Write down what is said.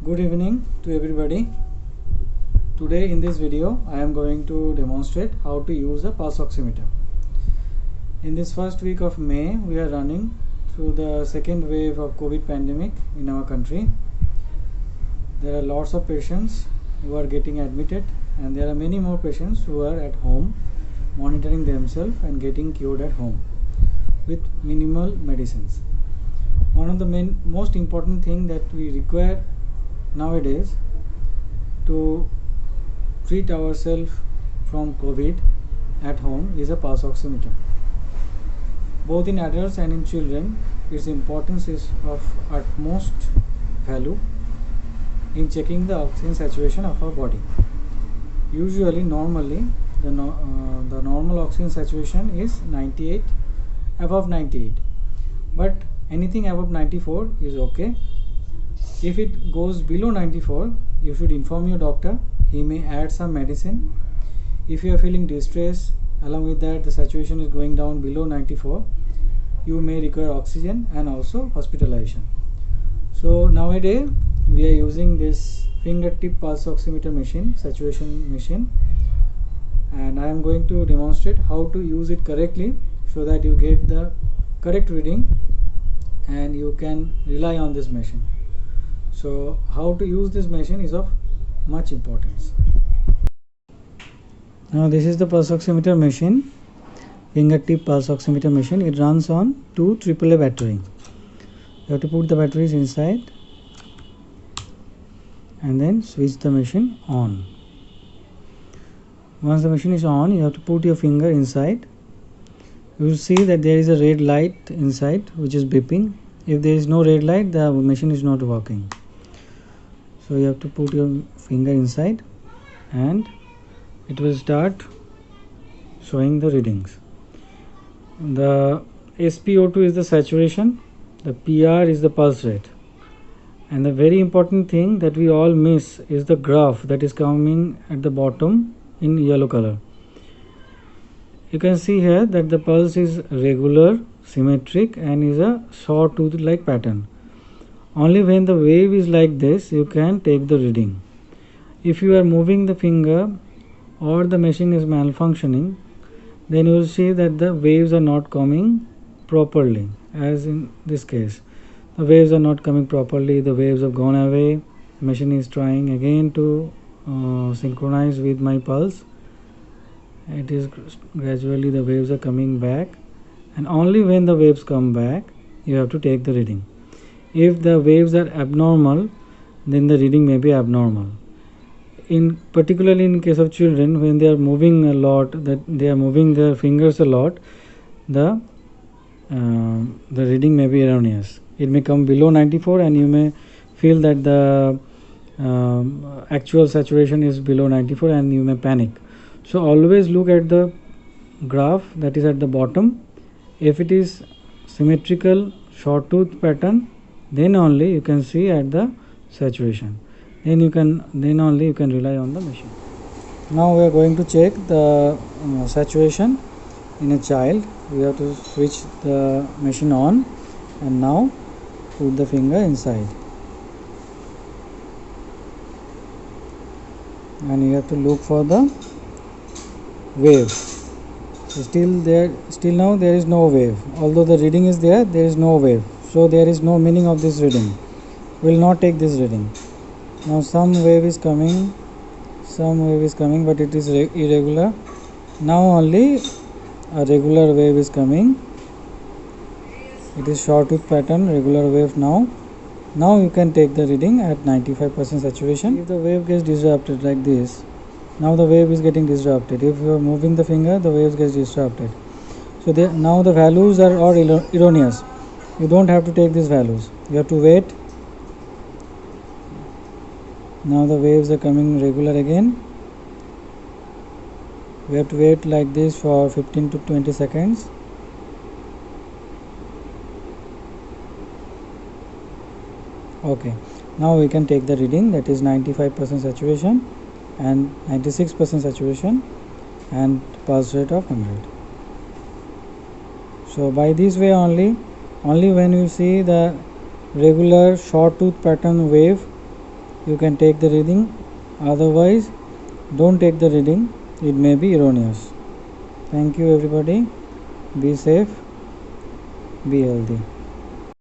Good evening to everybody. Today in this video I am going to demonstrate how to use a pulse oximeter. In this first week of May, we are running through the second wave of COVID pandemic in our country. There are lots of patients who are getting admitted, and there are many more patients who are at home monitoring themselves and getting cured at home with minimal medicines. One of the most important thing that we require nowadays to treat ourselves from COVID at home is a pulse oximeter. Both in adults and in children, its importance is of utmost value in checking the oxygen saturation of our body. Usually, normally, the normal oxygen satuation is 98, above 98, but anything above 94 is okay. If it goes below 94, you should inform your doctor. He may add some medicine. If you are feeling distress, along with that the saturation is going down below 94, you may require oxygen and also hospitalization. So nowadays we are using this fingertip pulse oximeter machine, saturation machine, and I am going to demonstrate how to use it correctly so that you get the correct reading and you can rely on this machine. So how to use this machine is of much importance. Now this is the pulse oximeter machine, fingertip pulse oximeter machine. It runs on 2 AAA battery. You have to put the batteries inside and then switch the machine on. Once the machine is on, you have to put your finger inside. You will see that there is a red light inside which is beeping. If there is no red light, the machine is not working. So you have to put your finger inside and it will start showing the readings. The SpO2 is the saturation, the PR is the pulse rate, and the very important thing that we all miss is the graph that is coming at the bottom in yellow color. You can see here that the pulse is regular, symmetric, and is a sawtooth like pattern. Only when the wave is like this you can take the reading. If you are moving the finger or the machine is malfunctioning, then you will see that the waves are not coming properly. As in this case, the waves are not coming properly, the waves have gone away. The machine is trying again to synchronize with my pulse. It is gradually the waves are coming back, and only when the waves come back you have to take the reading. If the waves are abnormal, then the reading may be abnormal. Particularly in case of children, when they are moving a lot, that they are moving their fingers a lot, the reading may be erroneous. It may come below 94 and you may feel that the actual saturation is below 94 and you may panic. So always look at the graph that is at the bottom. If it is symmetrical sawtooth pattern, then only you can see at the saturation. Then only you can rely on the machine. Now we are going to check the saturation in a child. We have to switch the machine on and now put the finger inside. And you have to look for the wave. So still now there is no wave. Although the reading is there is no wave. So there is no meaning of this reading. We will not take this reading. Now some wave is coming, but it is irregular. Now only a regular wave is coming. It is sawtooth pattern, regular wave now. Now you can take the reading at 95% saturation. If the wave gets disrupted like this, now the wave is getting disrupted. If you are moving the finger, the waves gets disrupted. So now the values are all erroneous. You don't have to take these values. You have to wait. Now the waves are coming regular again. We have to wait like this for 15 to 20 seconds. Okay, now we can take the reading, that is 95% saturation and 96% saturation and pulse rate of 100. So by this way only when you see the regular sawtooth pattern wave you can take the reading, otherwise don't take the reading, it may be erroneous. Thank you everybody. Be safe, be healthy.